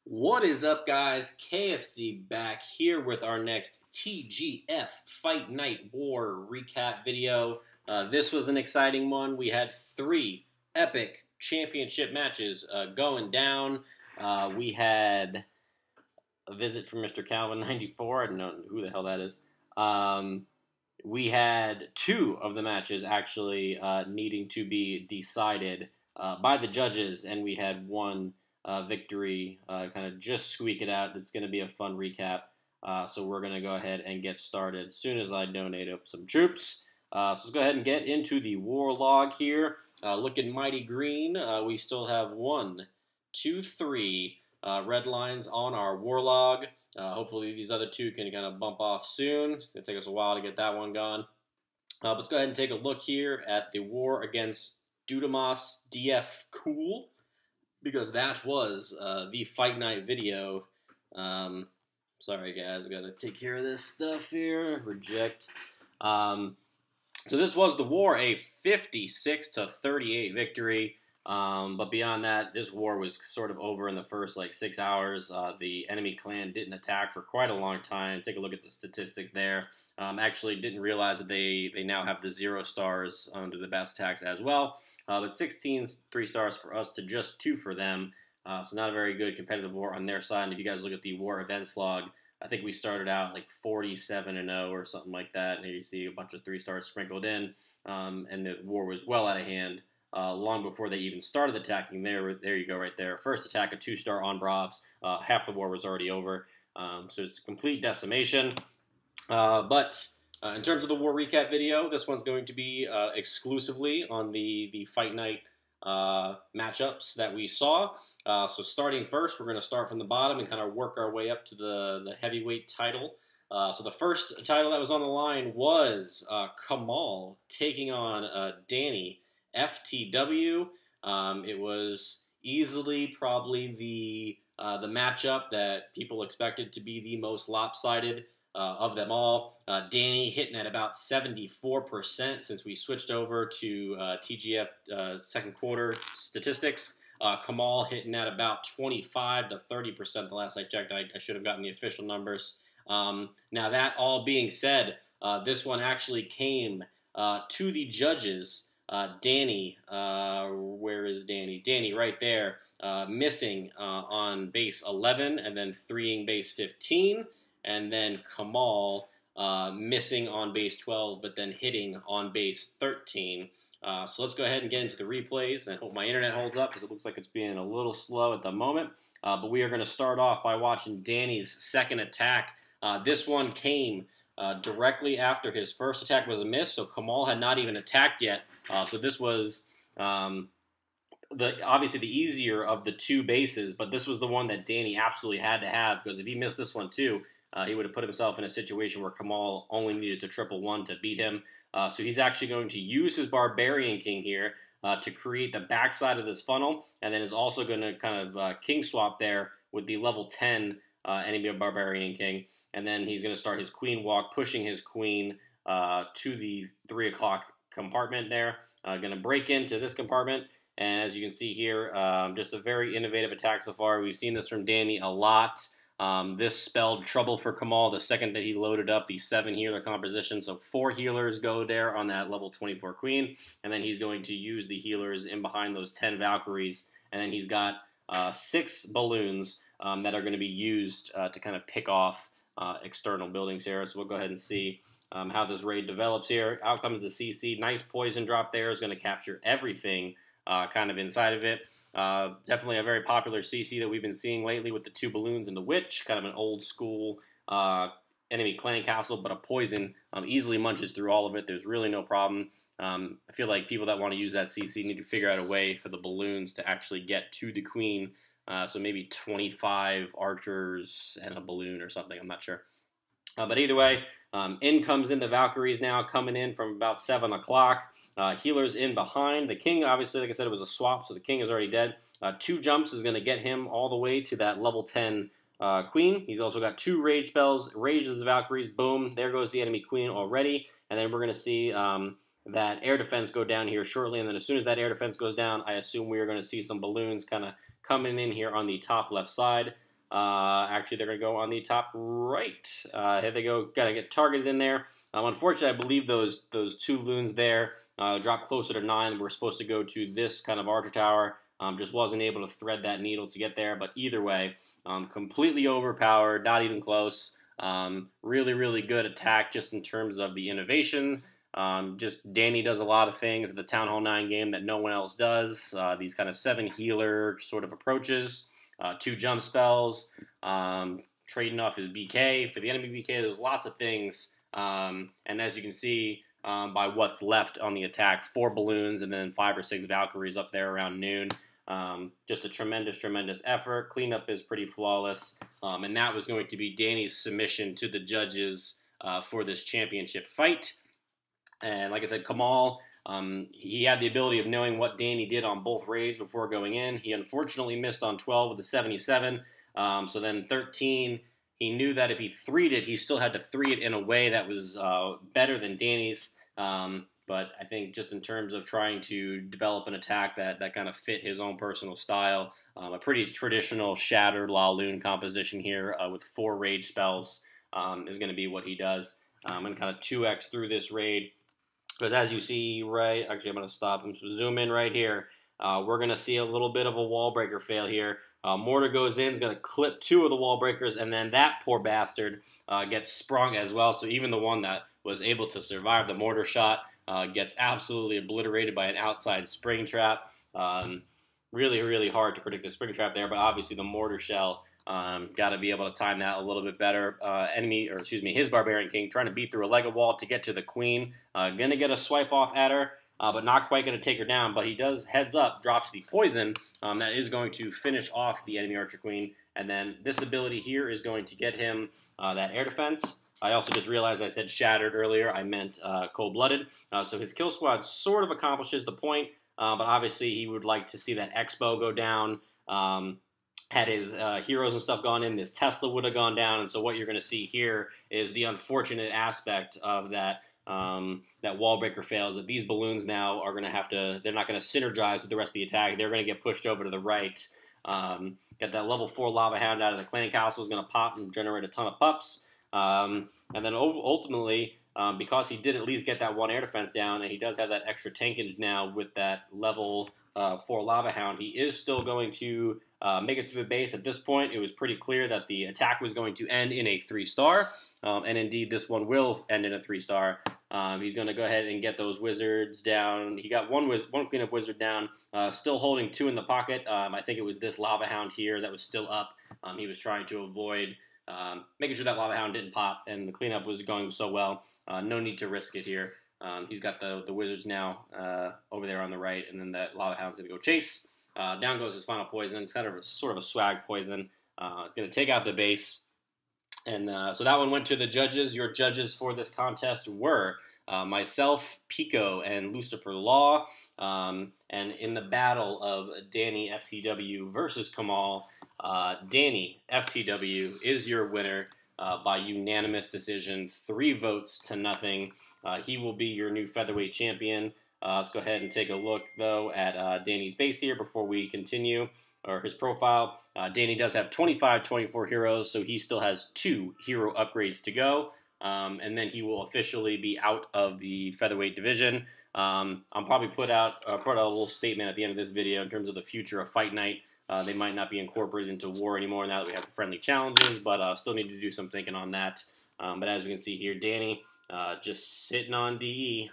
What is up, guys? KFC back here with our next TGF Fight Night War recap video. This was an exciting one. We had three epic championship matches going down. We had a visit from Mr. Calvin 94. I don't know who the hell that is. We had two of the matches actually needing to be decided by the judges, and we had one victory, kind of just squeak it out. It's going to be a fun recap. So we're going to go ahead and get started as soon as I donate up some troops. So let's go ahead and get into the war log here. Looking mighty green. We still have 1, 2, 3 red lines on our war log. Hopefully these other two can kind of bump off soon. It's going to take us a while to get that one gone. Let's go ahead and take a look here at the war against Dudamas DF Cool, because that was the Fight Night video. Sorry, guys, I gotta take care of this stuff here. Reject. So this was the war, a 56-38 victory. But beyond that, this war was sort of over in the first 6 hours. The enemy clan didn't attack for quite a long time. Take a look at the statistics there. Actually didn't realize that they now have the 0 stars under the best attacks as well. But 16 3 stars for us to just 2 for them. So not a very good competitive war on their side. And if you guys look at the war events log, I think we started out 47-0 or something like that. And here you see a bunch of 3 stars sprinkled in. And the war was well out of hand long before they even started attacking. There you go right there. First attack, a 2-star on Bravs. Half the war was already over. So it's a complete decimation. But in terms of the war recap video, this one's going to be exclusively on the Fight Night matchups that we saw. So starting first, we're going to start from the bottom and kind of work our way up to the heavyweight title. So the first title that was on the line was Kamal taking on Danny FTW. It was easily probably the matchup that people expected to be the most lopsided of them all. Danny hitting at about 74% since we switched over to TGF second quarter statistics. Kamal hitting at about 25 to 30% the last I checked. I should have gotten the official numbers. Now that all being said, this one actually came to the judges. Danny, where is Danny? Danny right there, missing on base 11 and then 3ing base 15. And then Kamal missing on base 12 but then hitting on base 13. So let's go ahead and get into the replays and hope my internet holds up because it looks like it's being a little slow at the moment. But we are going to start off by watching Danny's second attack. This one came directly after his first attack was a miss, so Kamal had not even attacked yet. So this was obviously the easier of the two bases, but this was the one that Danny absolutely had to have, because if he missed this one too, he would have put himself in a situation where Kamal only needed to triple 1 to beat him. So he's actually going to use his Barbarian King here to create the backside of this funnel, and then is also going to kind of king swap there with the level 10 enemy Barbarian King. And then he's going to start his queen walk, pushing his queen to the 3 o'clock compartment there. Going to break into this compartment. And as you can see here, just a very innovative attack so far. We've seen this from Danny a lot. This spelled trouble for Kamal the second that he loaded up the 7 healer composition. So 4 healers go there on that level 24 queen. And then he's going to use the healers in behind those 10 Valkyries. And then he's got 6 balloons that are going to be used to kind of pick off external buildings here. So we'll go ahead and see how this raid develops here. Out comes the CC. Nice poison drop there is going to capture everything kind of inside of it. Definitely a very popular CC that we've been seeing lately with the 2 balloons and the witch. Kind of an old school enemy clan castle, but a poison easily munches through all of it. There's really no problem. I feel like people that want to use that CC need to figure out a way for the balloons to actually get to the queen. So maybe 25 archers and a balloon or something. I'm not sure. But either way, in comes in the Valkyries now, coming in from about 7 o'clock. Healers in behind. The king, obviously, like I said, it was a swap, so the king is already dead. 2 jumps is going to get him all the way to that level 10 queen. He's also got 2 rage spells. Rages the Valkyries. Boom. There goes the enemy queen already. And then we're going to see that air defense go down here shortly. And then as soon as that air defense goes down, I assume we are going to see some balloons kind of coming in here on the top left side. Actually, they're going to go on the top right. Here they go. Got to get targeted in there. Unfortunately, I believe those 2 loons there dropped closer to 9. We're supposed to go to this kind of archer tower. Just wasn't able to thread that needle to get there. But either way, completely overpowered, not even close. Really, really good attack just in terms of the innovation. Just Danny does a lot of things in the Town Hall 9 game that no one else does. These kind of 7 healer sort of approaches, 2 jump spells, trading off his BK for the enemy BK. There's lots of things. And as you can see by what's left on the attack, 4 balloons and then 5 or 6 Valkyries up there around noon. Just a tremendous, tremendous effort. Cleanup is pretty flawless. And that was going to be Danny's submission to the judges for this championship fight. And like I said, Kamal, he had the ability of knowing what Danny did on both raids before going in. He unfortunately missed on 12 with the 77. So then 13, he knew that if he 3'd it, he still had to 3 it in a way that was better than Danny's. But I think just in terms of trying to develop an attack that kind of fit his own personal style, a pretty traditional Shattered Laloon composition here with 4 rage spells is going to be what he does. And kind of 2x through this raid. Because as you see, right, actually I'm going to stop and zoom in right here. We're going to see a little bit of a wall breaker fail here. Mortar goes in, is going to clip 2 of the wall breakers, and then that poor bastard gets sprung as well. So even the one that was able to survive the mortar shot gets absolutely obliterated by an outside spring trap. Really, really hard to predict the spring trap there, but obviously the mortar shell got to be able to time that a little bit better. His Barbarian King trying to beat through a Lego wall to get to the Queen. Going to get a swipe off at her, but not quite going to take her down. But he does heads up, drops the poison. That is going to finish off the enemy Archer Queen. And then this ability here is going to get him that air defense. I also just realized I said Shattered earlier. I meant Cold-Blooded. So his kill squad sort of accomplishes the point, but obviously he would like to see that Expo go down. Had his heroes and stuff gone in, this Tesla would have gone down. And so what you're going to see here is the unfortunate aspect of that wall breaker fails, that these balloons now are going to have to, they're not going to synergize with the rest of the attack. They're going to get pushed over to the right. Get that level 4 Lava Hound out of the Clan Castle is going to pop and generate a ton of pups. And then ultimately, because he did at least get that 1 air defense down, and he does have that extra tankage now with that level 4 Lava Hound, he is still going to make it through the base. At this point, it was pretty clear that the attack was going to end in a 3-star, and indeed this one will end in a 3-star. He's going to go ahead and get those wizards down. He got one cleanup wizard down, still holding 2 in the pocket. I think it was this Lava Hound here that was still up. He was trying to avoid making sure that Lava Hound didn't pop, and the cleanup was going so well. No need to risk it here. He's got the wizards now over there on the right, and then that Lava Hound's going to go chase. Down goes his final poison. It's kind of sort of a swag poison. It's going to take out the base. And so that one went to the judges. Your judges for this contest were myself, Pico, and Lucifer Law. And in the battle of Danny FTW versus Kamal, Danny FTW is your winner by unanimous decision, 3 votes to nothing. He will be your new featherweight champion. Let's go ahead and take a look, though, at Danny's base here before we continue, or his profile. Danny does have 25-24 heroes, so he still has 2 hero upgrades to go, and then he will officially be out of the featherweight division. I'll probably put out a little statement at the end of this video in terms of the future of Fight Night. They might not be incorporated into War anymore now that we have friendly challenges, but still need to do some thinking on that. But as we can see here, Danny just sitting on DE,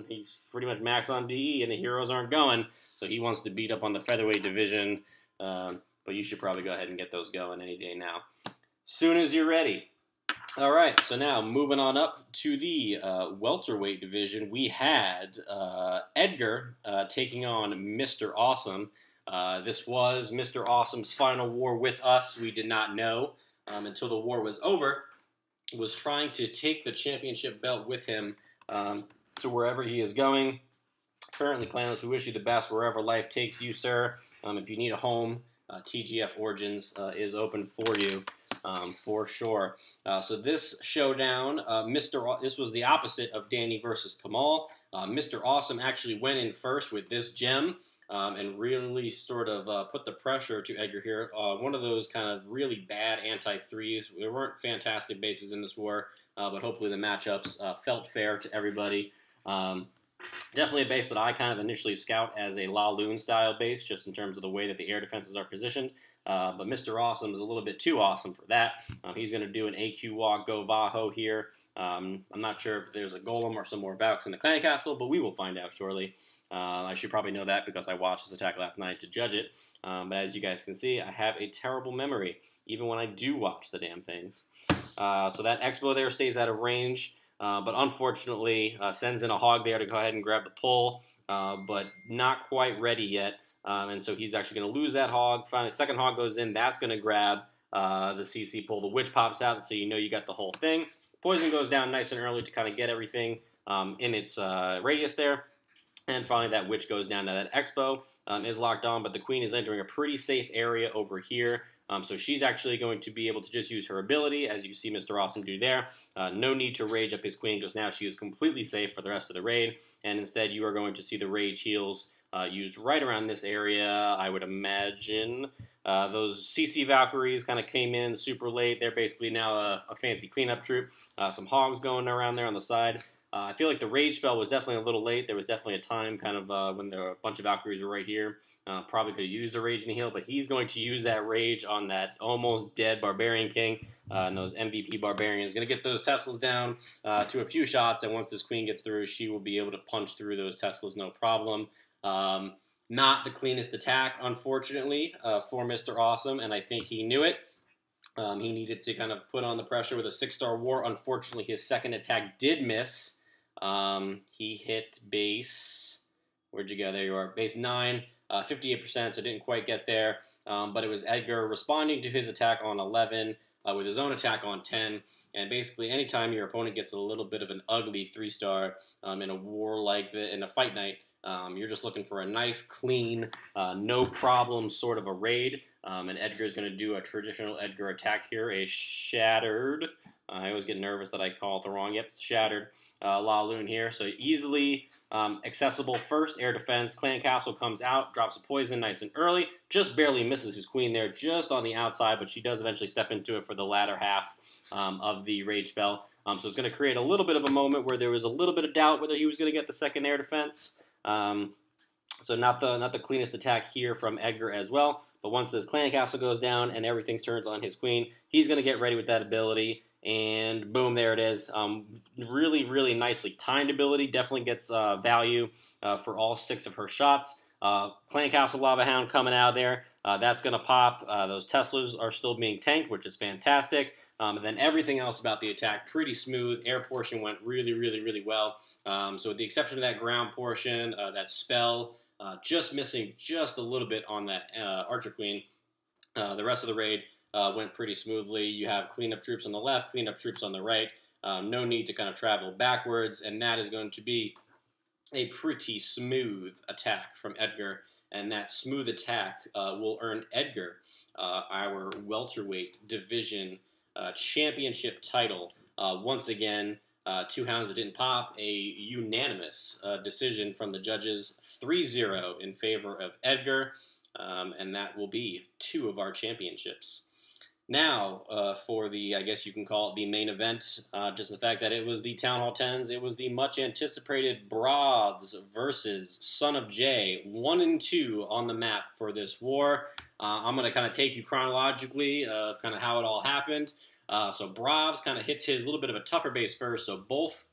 he's pretty much max on DE, and the heroes aren't going, so he wants to beat up on the featherweight division, but you should probably go ahead and get those going any day now. Soon as you're ready. All right, so now moving on up to the welterweight division, we had Edgar taking on Mr. Awesome. This was Mr. Awesome's final war with us. We did not know until the war was over. Was trying to take the championship belt with him to wherever he is going. Currently, Clanless, we wish you the best wherever life takes you, sir. If you need a home, TGF Origins is open for you, for sure. So this showdown, this was the opposite of Danny versus Kamal. Mr. Awesome actually went in first with this gem. and really sort of put the pressure to Edgar here. One of those kind of really bad anti-threes. There weren't fantastic bases in this war, but hopefully the matchups felt fair to everybody. Definitely a base that I kind of initially scout as a La Lune style base, just in terms of the way that the air defenses are positioned. But Mr. Awesome is a little bit too awesome for that. He's going to do an AQ walk, go Vaho here. I'm not sure if there's a Golem or some more Valks in the Clan Castle, but we will find out shortly. I should probably know that because I watched this attack last night to judge it. But as you guys can see, I have a terrible memory, even when I do watch the damn things. So that Expo there stays out of range. But unfortunately, sends in a hog there to go ahead and grab the pull, but not quite ready yet. And so he's actually going to lose that hog. Finally, the second hog goes in. That's going to grab the CC pull. The witch pops out, so you know you got the whole thing. Poison goes down nice and early to kind of get everything in its radius there. And finally, that witch goes down. Now that Expo is locked on, but the queen is entering a pretty safe area over here. So she's actually going to be able to just use her ability, as you see Mr. Awesome do there. No need to rage up his queen, because now she is completely safe for the rest of the raid. And instead, you are going to see the rage heals used right around this area. I would imagine those CC Valkyries kind of came in super late. They're basically now a fancy cleanup troop. Some hogs going around there on the side. I feel like the rage spell was definitely a little late. There was definitely a time kind of when there were a bunch of Valkyries were right here. Probably could have used a rage and heal, but he's going to use that rage on that almost dead Barbarian King. And those MVP Barbarians going to get those Teslas down to a few shots, and once this queen gets through, she will be able to punch through those Teslas no problem. Not the cleanest attack, unfortunately, for Mr. Awesome, and I think he knew it. He needed to kind of put on the pressure with a 6-star war. Unfortunately, his second attack did miss. He hit base, where'd you go? There you are, base 9, 58%, so didn't quite get there. But it was Edgar responding to his attack on 11 with his own attack on 10. And basically, anytime your opponent gets a little bit of an ugly 3-star in a war like in a fight night, you're just looking for a nice, clean, no problem sort of a raid. And Edgar's going to do a traditional Edgar attack here, a shattered. I always get nervous that I call it the wrong. Yep, shattered La Lune here. So easily accessible first air defense. Clan Castle comes out, drops a poison nice and early. Just barely misses his queen there, just on the outside, but she does eventually step into it for the latter half of the rage spell. So it's going to create a little bit of a moment where there was a little bit of doubt whether he was going to get the second air defense. So not the cleanest attack here from Edgar as well. But once this Clan Castle goes down and everything turns on his queen, he's going to get ready with that ability. And boom, there it is. Really, really nicely timed ability. Definitely gets value for all 6 of her shots. Clan Castle Lava Hound coming out there. That's going to pop. Those Teslas are still being tanked, which is fantastic. And then everything else about the attack, pretty smooth. Air portion went really, really, really well. So with the exception of that ground portion, that spell, just missing just a little bit on that Archer Queen, the rest of the raid went pretty smoothly. You have cleanup troops on the left, cleanup troops on the right. No need to kind of travel backwards, and that is going to be a pretty smooth attack from Edgar. And that smooth attack will earn Edgar our welterweight division championship title. Once again, 2 hounds that didn't pop, a unanimous decision from the judges, 3-0 in favor of Edgar, and that will be 2 of our championships. Now, for the, I guess you can call it the main event, just the fact that it was the Town Hall 10s, it was the much-anticipated Bravs versus Son of J, 1 and 2 on the map for this war. I'm going to kind of take you chronologically of kind of how it all happened. So Bravs kind of hits his little bit of a tougher base first, so both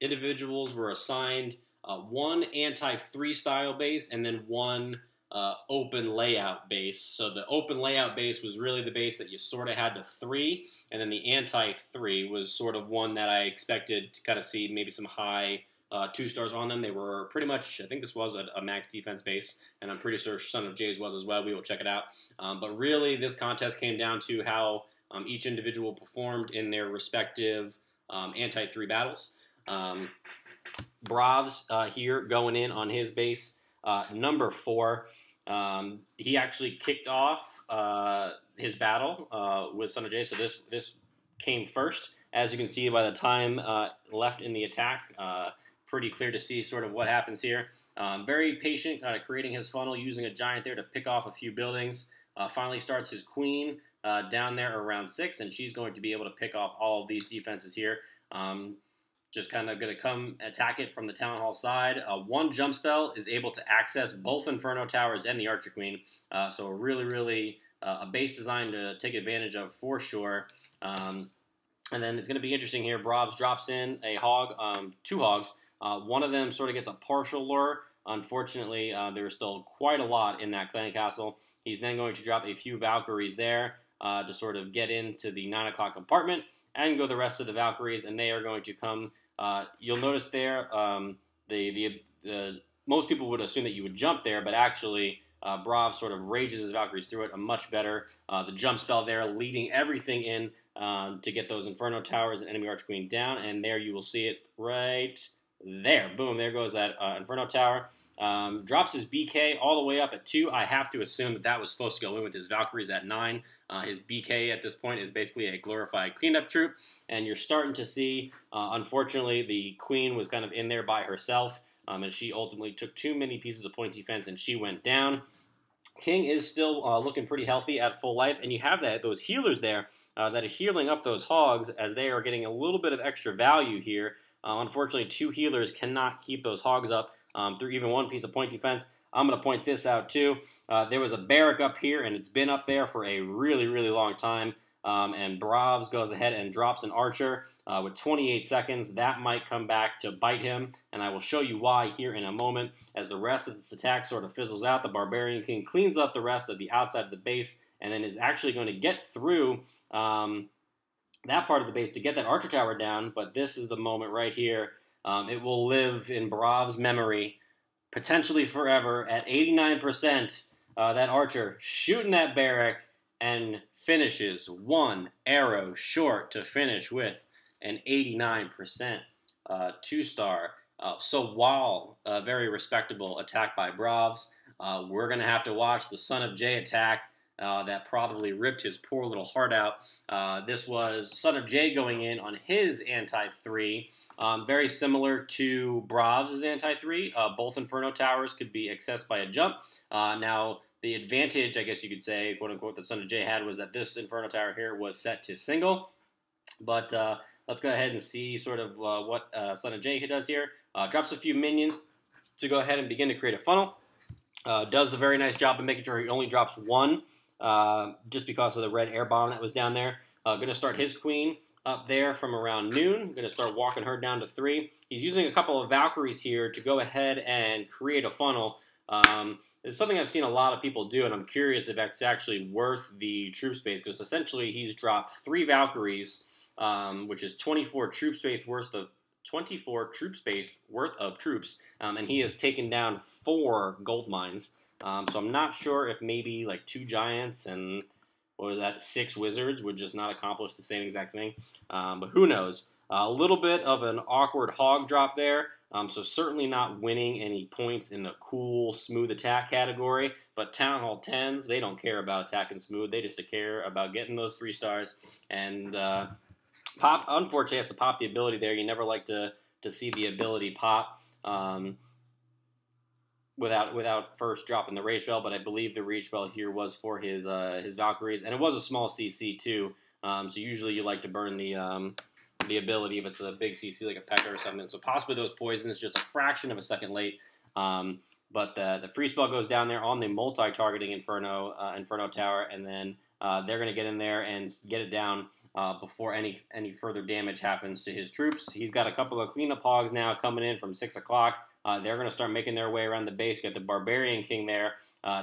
individuals were assigned 1 anti-3 style base and then 1 open layout base. So the open layout base was really the base that you sort of had to 3, and then the anti-3 was sort of one that I expected to kind of see maybe some high 2 stars on them. They were pretty much, I think this was a max defense base, and I'm pretty sure Son of J's was as well. We will check it out. But really, this contest came down to how each individual performed in their respective anti-3 battles. Bravs here going in on his base. Number 4, he actually kicked off his battle with Son of J, so this came first. As you can see, by the time left in the attack, pretty clear to see sort of what happens here. Very patient, kind of creating his funnel, using a giant there to pick off a few buildings. Finally starts his queen down there around 6, and she's going to be able to pick off all of these defenses here. Just kind of going to come attack it from the Town Hall side. One jump spell is able to access both Inferno Towers and the Archer Queen. So really a base design to take advantage of for sure. And then it's going to be interesting here. Bravs drops in a hog, 2 hogs. One of them sort of gets a partial lure. Unfortunately, there's still quite a lot in that clan castle. He's then going to drop a few Valkyries there to sort of get into the 9 o'clock compartment and go the rest of the Valkyries, and they are going to come. You'll notice there, most people would assume that you would jump there, but actually Brav sort of rages his Valkyries through it a much better. The jump spell there leading everything in to get those Inferno Towers and enemy Archer Queen down, and there you will see it right there. Boom, there goes that Inferno Tower. Drops his BK all the way up at 2. I have to assume that was supposed to go in with his Valkyries at 9. His BK at this point is basically a glorified cleanup troop, and you're starting to see, unfortunately, the Queen was kind of in there by herself, and she ultimately took too many pieces of point defense, and she went down. King is still looking pretty healthy at full life, and you have those healers there that are healing up those hogs as they are getting a little bit of extra value here. Unfortunately, 2 healers cannot keep those hogs up through even 1 piece of point defense. I'm going to point this out too. There was a barrack up here, and it's been up there for a really long time. And Bravs goes ahead and drops an archer with 28 seconds. That might come back to bite him, and I will show you why here in a moment. As the rest of this attack sort of fizzles out, the Barbarian King cleans up the rest of the outside of the base, and then is actually going to get through that part of the base to get that archer tower down. But this is the moment right here. It will live in Brav's memory, potentially forever, at 89%. That archer shooting that barrack and finishes 1 arrow short to finish with an 89% 2-star. So while a very respectable attack by Bravs, we're going to have to watch the Son of Jay attack that probably ripped his poor little heart out. This was Son of Jay going in on his anti-3. Very similar to Brav's anti-3. Both Inferno Towers could be accessed by a jump. Now, the advantage, I guess you could say, quote-unquote, that Son of Jay had was that this Inferno Tower here was set to single. But let's go ahead and see sort of what Son of Jay does here. Drops a few minions to go ahead and begin to create a funnel. Does a very nice job of making sure he only drops 1 just because of the red air bomb that was down there. Going to start his queen up there from around noon. Going to start walking her down to 3. He's using a couple of Valkyries here to go ahead and create a funnel. It's something I've seen a lot of people do, and I'm curious if it's actually worth the troop space, because essentially he's dropped 3 Valkyries, which is 24 troop space worth of troops, and he has taken down 4 gold mines. So I'm not sure if maybe like 2 giants and what was that, 6 wizards would just not accomplish the same exact thing. But who knows? A little bit of an awkward hog drop there. So certainly not winning any points in the cool, smooth attack category. But Town Hall 10s, they don't care about attacking smooth. They just care about getting those 3 stars. And Pop, unfortunately, has to pop the ability there. You never like to see the ability pop without first dropping the rage spell. But I believe the rage spell here was for his Valkyries. And it was a small CC too. So usually you like to burn the ability if it's a big CC like a P.E.K.K.A. or something. So possibly those poisons just a fraction of a second late. But the free spell goes down there on the multi-targeting Inferno Tower, and then they're going to get in there and get it down before any further damage happens to his troops. He's got a couple of cleanup hogs now coming in from 6 o'clock. They're going to start making their way around the base. Got the Barbarian King there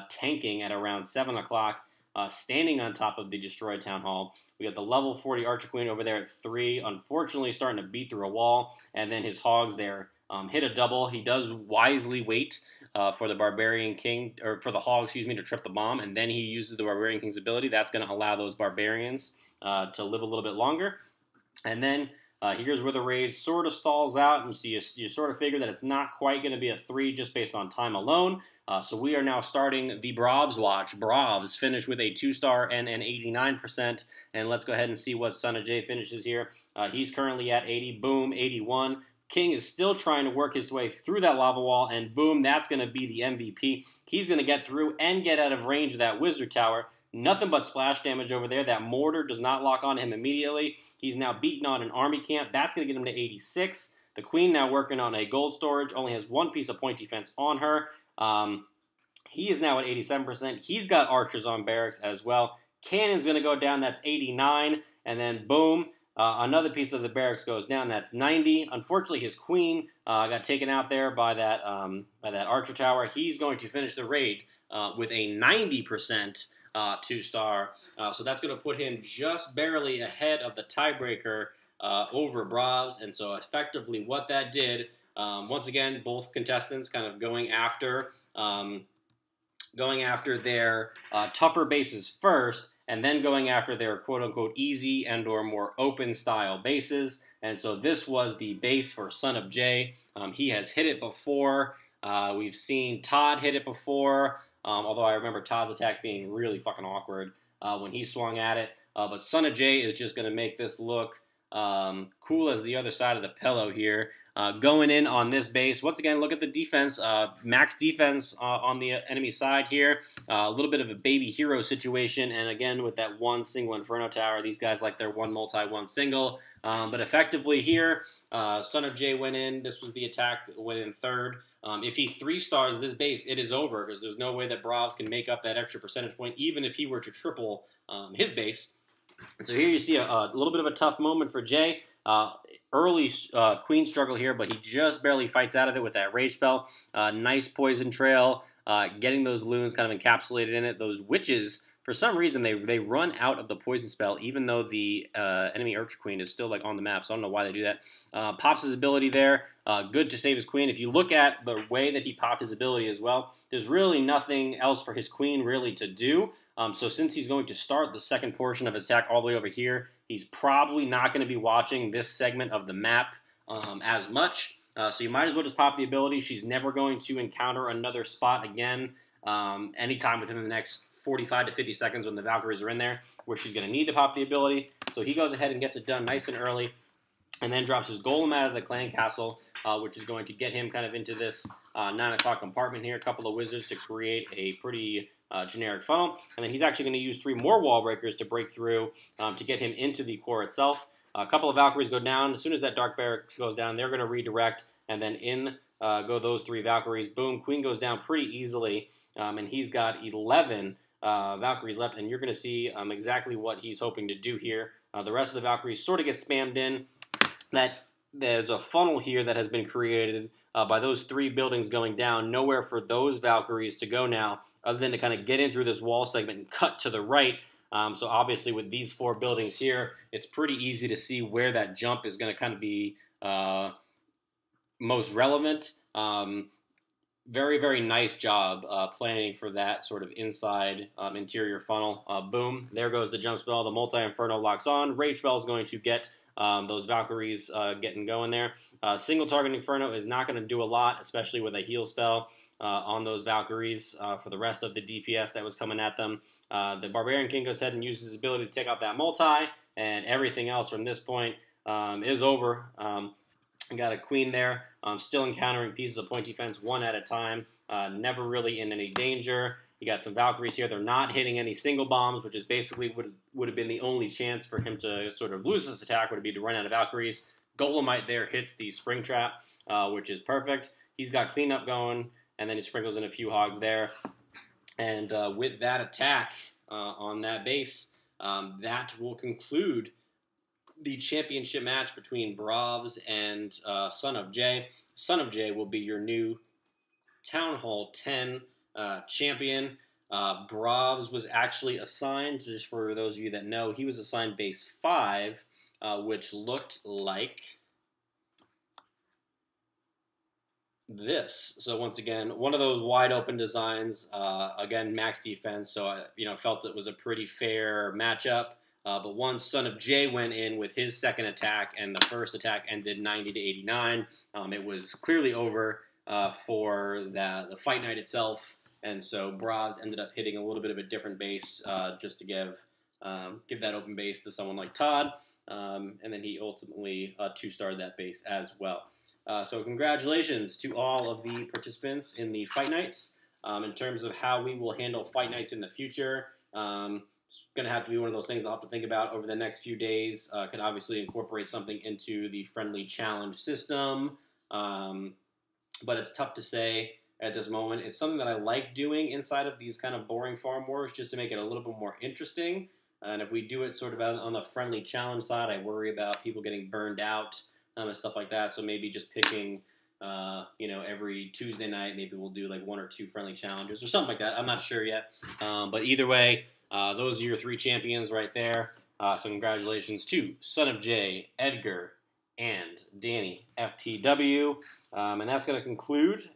tanking at around 7 o'clock. Standing on top of the destroyed Town Hall. We got the level 40 Archer Queen over there at 3, unfortunately starting to beat through a wall, and then his hogs there hit a double. He does wisely wait for the Barbarian King, or for the hog, excuse me, to trip the bomb, and then he uses the Barbarian King's ability. That's going to allow those Barbarians to live a little bit longer. And then here's where the raid sort of stalls out, and so you sort of figure that it's not quite going to be a 3 just based on time alone. So we are now starting the Bravs watch. Bravs finish with a 2-star and an 89%. And let's go ahead and see what Son of Jay finishes here. He's currently at 80. Boom, 81. King is still trying to work his way through that lava wall, and boom, that's going to be the MVP. He's going to get through and get out of range of that wizard tower. Nothing but splash damage over there. That mortar does not lock on him immediately. He's now beaten on an army camp. That's going to get him to 86. The queen now working on a gold storage. Only has one piece of point defense on her. He is now at 87%. He's got archers on barracks as well. Cannon's going to go down. That's 89. And then boom, another piece of the barracks goes down. That's 90. Unfortunately, his queen got taken out there by that archer tower. He's going to finish the raid with a 90% 2-star. So that's going to put him just barely ahead of the tiebreaker over Bravs. And so effectively what that did, once again, both contestants kind of going after their tougher bases first, and then going after their quote-unquote easy and or more open style bases. And so this was the base for Son of Jay. He has hit it before. We've seen Todd hit it before, although I remember Todd's attack being really fucking awkward when he swung at it. But Son of Jay is just going to make this look cool as the other side of the pillow here. Going in on this base. Once again, look at the defense. Max defense on the enemy side here. A little bit of a baby hero situation. And again, with that one single Inferno Tower, these guys like their one multi, one single. But effectively here, Son of Jay went in. This was the attack that went in third. If he 3-stars this base, it is over because there's no way that Bravs can make up that extra percentage point, even if he were to triple his base. And so here you see a little bit of a tough moment for Jay. Early queen struggle here, but he just barely fights out of it with that rage spell. Nice poison trail, getting those loons kind of encapsulated in it. Those witches, for some reason, they run out of the poison spell, even though the enemy archer queen is still like on the map. So I don't know why they do that. Pops his ability there. Good to save his queen. If you look at the way that he popped his ability as well, there's really nothing else for his queen really to do. So since he's going to start the second portion of his attack all the way over here, he's probably not going to be watching this segment of the map as much. So you might as well just pop the ability. She's never going to encounter another spot again anytime within the next 45 to 50 seconds when the Valkyries are in there, where she's going to need to pop the ability. So he goes ahead and gets it done nice and early, and then drops his golem out of the clan castle, which is going to get him kind of into this 9 o'clock compartment here. A couple of wizards to create a pretty generic funnel. And then he's actually going to use 3 more wall breakers to break through to get him into the core itself. A couple of Valkyries go down. As soon as that Dark Barrack goes down, they're going to redirect, and then in go those 3 Valkyries. Boom, Queen goes down pretty easily, and he's got 11 Valkyries left, and you're going to see exactly what he's hoping to do here. The rest of the Valkyries sort of get spammed in. That there's a funnel here that has been created by those 3 buildings going down. Nowhere for those Valkyries to go now, other than to kind of get in through this wall segment and cut to the right. So obviously with these 4 buildings here, it's pretty easy to see where that jump is going to kind of be most relevant. Very, very nice job planning for that sort of inside interior funnel. Boom, there goes the jump spell. The multi-inferno locks on. Rage spell is going to get those Valkyries getting going there. Single target Inferno is not going to do a lot, especially with a heal spell on those Valkyries for the rest of the DPS that was coming at them. The Barbarian King goes ahead and uses his ability to take out that multi, and everything else from this point is over. Got a queen there, still encountering pieces of point defense one at a time, never really in any danger. You got some Valkyries here. They're not hitting any single bombs, which is basically would have been the only chance for him to sort of lose this attack, would be to run out of Valkyries. Golemite there hits the spring trap, which is perfect. He's got cleanup going, and then he sprinkles in a few hogs there. And with that attack on that base, that will conclude the championship match between Bravs and Son of Jay. Son of Jay will be your new Town Hall 10 champion. Bravs was actually assigned, just for those of you that know, he was assigned base 5, which looked like this. So once again, one of those wide open designs. Again, max defense, so I felt it was a pretty fair matchup. But once Son of Jay went in with his second attack, and the first attack ended 90 to 89, it was clearly over for the fight night itself. And so Bravs ended up hitting a little bit of a different base just to give that open base to someone like Todd. And then he ultimately 2-starred that base as well. So congratulations to all of the participants in the fight nights. In terms of how we will handle fight nights in the future, it's going to have to be one of those things I'll have to think about over the next few days. Could obviously incorporate something into the friendly challenge system, but it's tough to say at this moment. It's something that I like doing inside of these kind of boring farm wars just to make it a little bit more interesting. And if we do it sort of on the friendly challenge side, I worry about people getting burned out and stuff like that. So maybe just picking, every Tuesday night, maybe we'll do like 1 or 2 friendly challenges or something like that. I'm not sure yet. But either way, those are your 3 champions right there. So congratulations to Son of J, Edgar, and Danny FTW. And that's going to conclude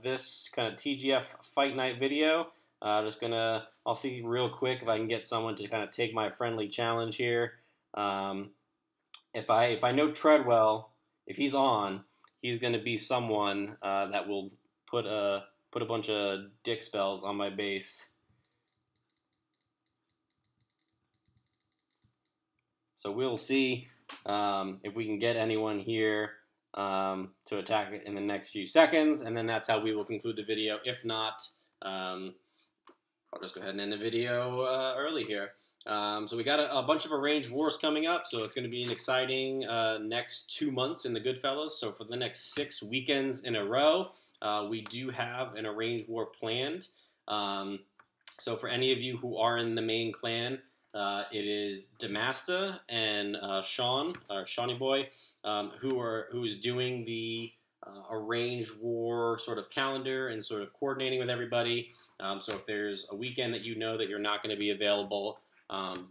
this kind of TGF Fight Night video. I'll see real quick if I can get someone to kind of take my friendly challenge here. If I know Treadwell, if he's on, he's going to be someone that will put a bunch of dick spells on my base. So we'll see if we can get anyone here to attack it in the next few seconds, and then that's how we will conclude the video. If not, I'll just go ahead and end the video early here. So we got a bunch of arranged wars coming up, so it's going to be an exciting next 2 months in the Goodfellas. So for the next 6 weekends in a row, we do have an arranged war planned. So for any of you who are in the main clan, it is Damasta and Shawnee Boy, who is doing the arranged war sort of calendar and sort of coordinating with everybody. So if there's a weekend that you know that you're not going to be available,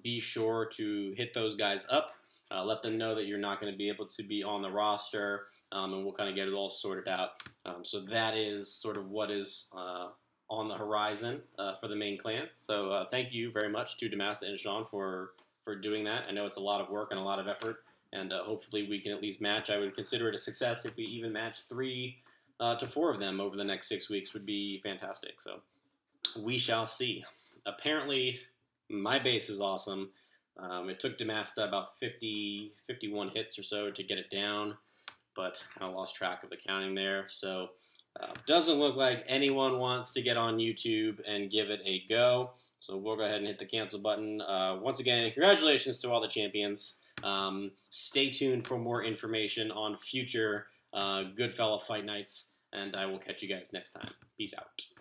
be sure to hit those guys up. Let them know that you're not going to be able to be on the roster, and we'll kind of get it all sorted out. So that is sort of what is on the horizon for the main clan. So thank you very much to Damasta and Sean for doing that. I know it's a lot of work and a lot of effort, and hopefully we can at least match. I would consider it a success if we even match 3 to 4 of them over the next 6 weeks. Would be fantastic. So we shall see. Apparently, my base is awesome. It took Damasta about 51 hits or so to get it down, but I lost track of the counting there. So doesn't look like anyone wants to get on YouTube and give it a go. So we'll go ahead and hit the cancel button. Once again, congratulations to all the champions. Stay tuned for more information on future Goodfella Fight Nights, and I will catch you guys next time. Peace out.